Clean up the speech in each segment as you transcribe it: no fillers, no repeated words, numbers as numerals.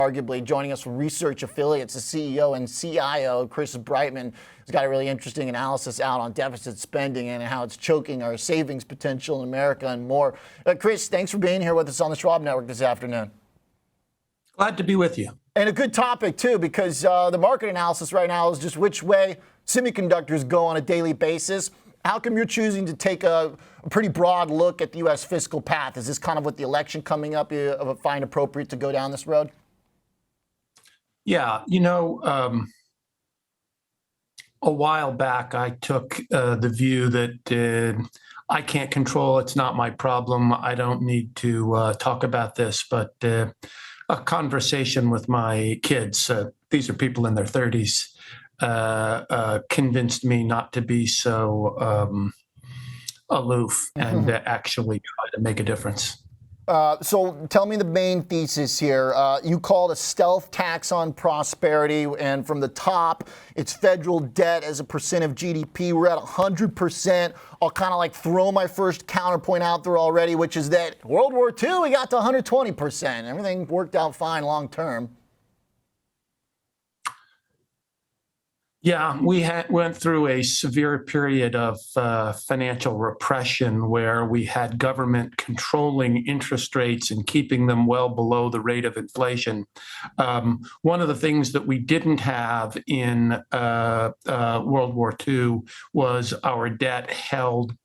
Arguably joining us from Research Affiliates, the CEO and CIO, Chris Brightman, has got a really interesting analysis out on deficit spending and how it's choking our savings potential in America and more. Chris, thanks for being here with us on the Schwab Network this afternoon. Glad to be with you. And a good topic, too, because the market analysis right now is just which way semiconductors go on a daily basis. How come you're choosing to take a pretty broad look at the U.S. fiscal path? Is this kind of with the election coming up, you find appropriate to go down this road? Yeah, a while back, I took the view that I can't control, it's not my problem, I don't need to talk about this, but a conversation with my kids, these are people in their 30s, convinced me not to be so aloof and actually try to make a difference. So tell me the main thesis here. You called a stealth tax on prosperity, and from the top, it's federal debt as a percent of GDP. We're at 100%. I'll kind of like throw my first counterpoint out there already, which is that World War II, we got to 120%. Everything worked out fine long term. Yeah, we went through a severe period of financial repression where we had government controlling interest rates and keeping them well below the rate of inflation. One of the things that we didn't have in World War II was our debt held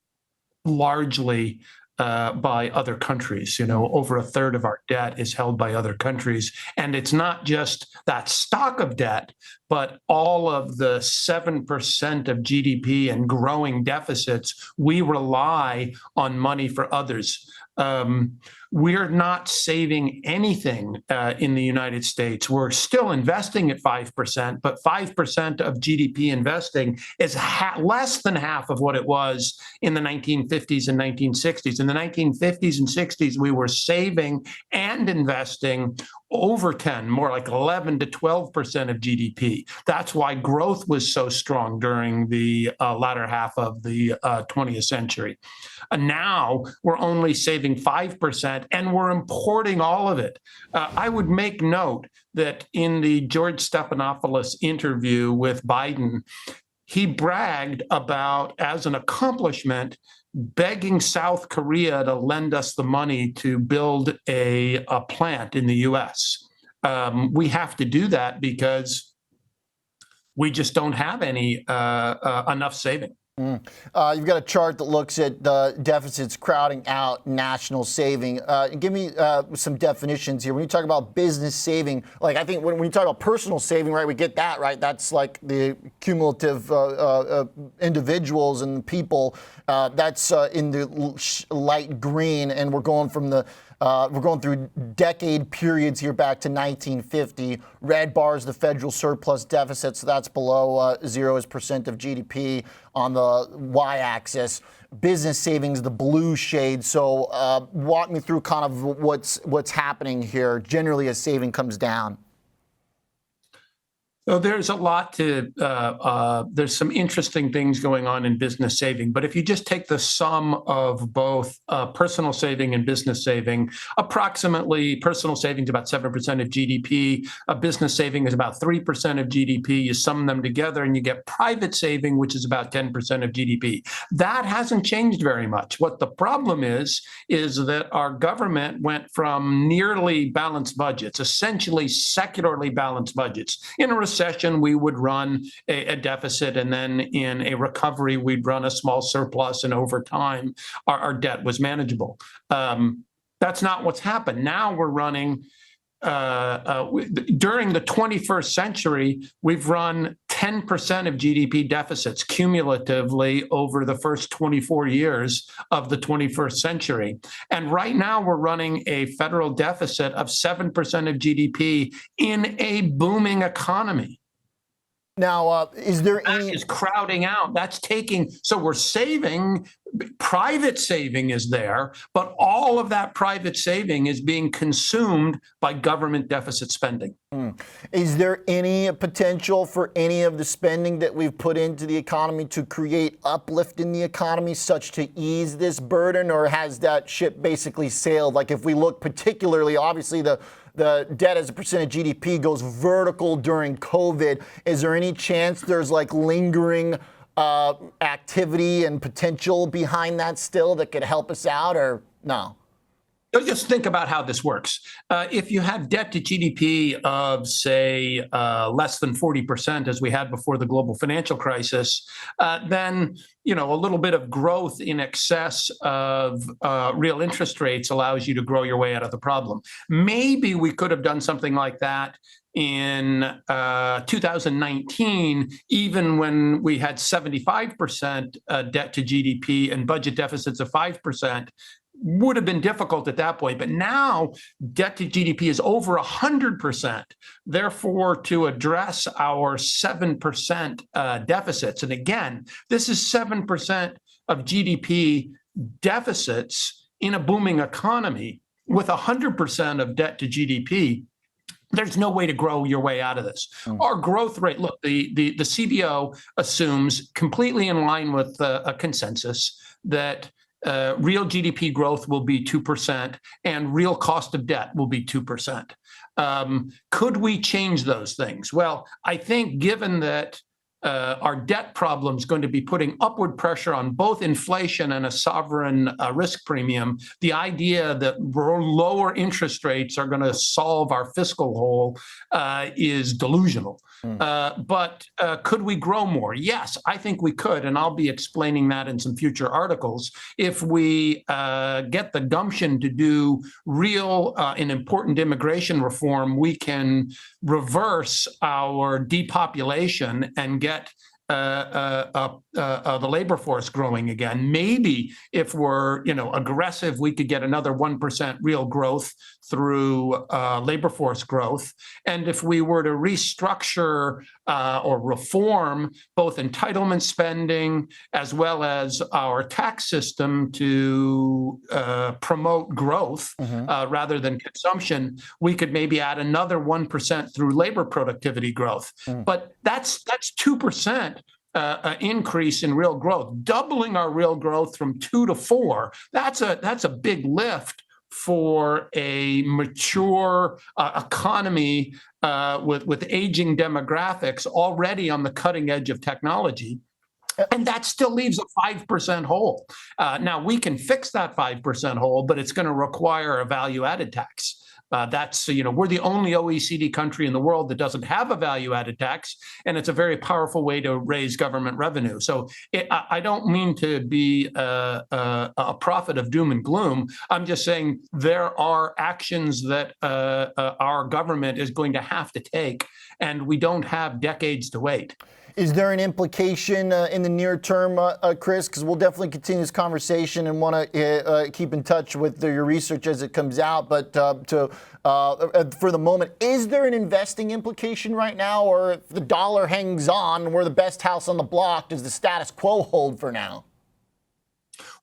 largely by other countries. Over a third of our debt is held by other countries. And it's not just that stock of debt, but all of the 7% of GDP and growing deficits, we rely on money for others. We're not saving anything in the United States. We're still investing at 5%, but 5% of GDP investing is less than half of what it was in the 1950s and 1960s. In the 1950s and 60s, we were saving and investing over 10, more like 11 to 12% of GDP. That's why growth was so strong during the latter half of the 20th century. Now we're only saving 5% and we're importing all of it. I would make note that in the George Stephanopoulos interview with Biden, he bragged about, as an accomplishment, begging South Korea to lend us the money to build a plant in the U.S. We have to do that because we just don't have any enough saving. You've got a chart that looks at the deficits crowding out national saving. Give me some definitions here. When you talk about business saving, like I think when you talk about personal saving, right, we get that, right? That's like the cumulative individuals and people. That's in the light green, and we're going through decade periods here back to 1950. Red bar is the federal surplus deficit, so that's below 0 as percent of GDP on the y-axis. Business savings, the blue shade. So walk me through kind of what's happening here generally as saving comes down. So there's a lot there's some interesting things going on in business saving. But if you just take the sum of both personal saving and business saving, approximately personal saving is about 7% of GDP. Business saving is about 3% of GDP. You sum them together and you get private saving, which is about 10% of GDP. That hasn't changed very much. What the problem is that our government went from nearly balanced budgets, essentially secularly balanced budgets. In a recession, we would run a deficit, and then in a recovery, we'd run a small surplus, and over time, our debt was manageable. That's not what's happened. Now we're running, during the 21st century, we've run 10% of GDP deficits cumulatively over the first 24 years of the 21st century. And right now we're running a federal deficit of 7% of GDP in a booming economy. Now, is there any... That is crowding out. That's taking... So we're saving, private saving is there, but all of that private saving is being consumed by government deficit spending. Is there any potential for any of the spending that we've put into the economy to create uplift in the economy such to ease this burden, or has that ship basically sailed? Like if we look particularly, obviously the the debt as a percent of GDP goes vertical during COVID. Is there any chance there's like lingering activity and potential behind that still that could help us out, or no? So just think about how this works. If you have debt to GDP of, say, less than 40%, as we had before the global financial crisis, then a little bit of growth in excess of real interest rates allows you to grow your way out of the problem. Maybe we could have done something like that in 2019, even when we had 75% debt to GDP and budget deficits of 5%. Would have been difficult at that point. But now debt to GDP is over 100%. Therefore, to address our 7% deficits, and again, this is 7% of GDP deficits in a booming economy with 100% of debt to GDP. There's no way to grow your way out of this. Our growth rate, look, the CBO assumes, completely in line with a consensus, that real GDP growth will be 2% and real cost of debt will be 2%. Could we change those things? Well, I think given that our debt problem is going to be putting upward pressure on both inflation and a sovereign risk premium, the idea that lower interest rates are going to solve our fiscal hole is delusional. But could we grow more? Yes, I think we could, and I'll be explaining that in some future articles. If we get the gumption to do real and important immigration reform, we can reverse our depopulation and get the labor force growing again. Maybe if we're aggressive, we could get another 1% real growth through labor force growth. And if we were to restructure or reform both entitlement spending as well as our tax system to promote growth rather than consumption, we could maybe add another 1% through labor productivity growth. But that's 2%. Increase in real growth, doubling our real growth from 2 to 4. That's a big lift for a mature economy with aging demographics already on the cutting edge of technology. And that still leaves a 5% hole. Now, we can fix that 5% hole, but it's going to require a value-added tax. We're the only OECD country in the world that doesn't have a value-added tax, and it's a very powerful way to raise government revenue. So I don't mean to be a prophet of doom and gloom. I'm just saying there are actions that our government is going to have to take, and we don't have decades to wait. Is there an implication in the near term, Chris? Because we'll definitely continue this conversation and want to keep in touch with your research as it comes out. But for the moment, is there an investing implication right now? Or if the dollar hangs on, we're the best house on the block, does the status quo hold for now?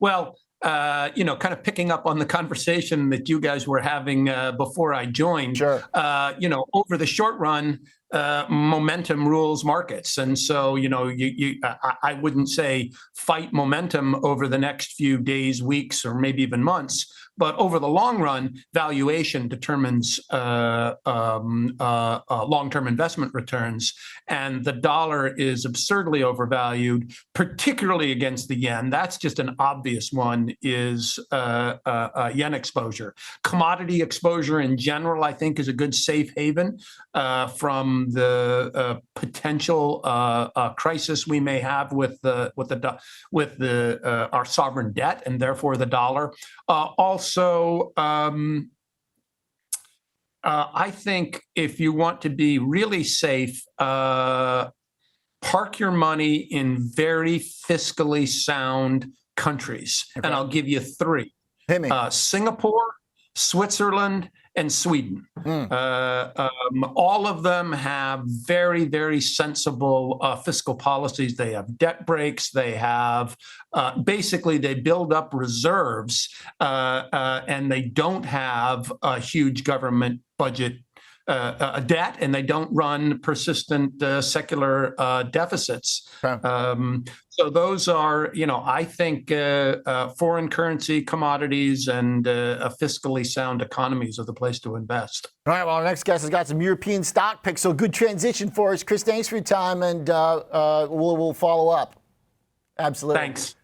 Well, kind of picking up on the conversation that you guys were having before I joined, sure. Over the short run, momentum rules markets. And so, I wouldn't say fight momentum over the next few days, weeks, or maybe even months. But over the long run, valuation determines long-term investment returns. And the dollar is absurdly overvalued, particularly against the yen. That's just an obvious one, is yen exposure. Commodity exposure in general, I think, is a good safe haven from the potential crisis we may have with our sovereign debt and therefore the dollar. Also, I think if you want to be really safe, park your money in very fiscally sound countries. Okay. And I'll give you 3. Hit me. Singapore, Switzerland, and Sweden. All of them have very, very sensible fiscal policies. They have debt breaks. They have basically they build up reserves, and they don't have a huge government budget debt, and they don't run persistent secular deficits. Okay. So those are, I think foreign currency, commodities, and fiscally sound economies are the place to invest. All right, well, our next guest has got some European stock picks, so good transition for us. Chris, thanks for your time, and we'll follow up. Absolutely. Thanks.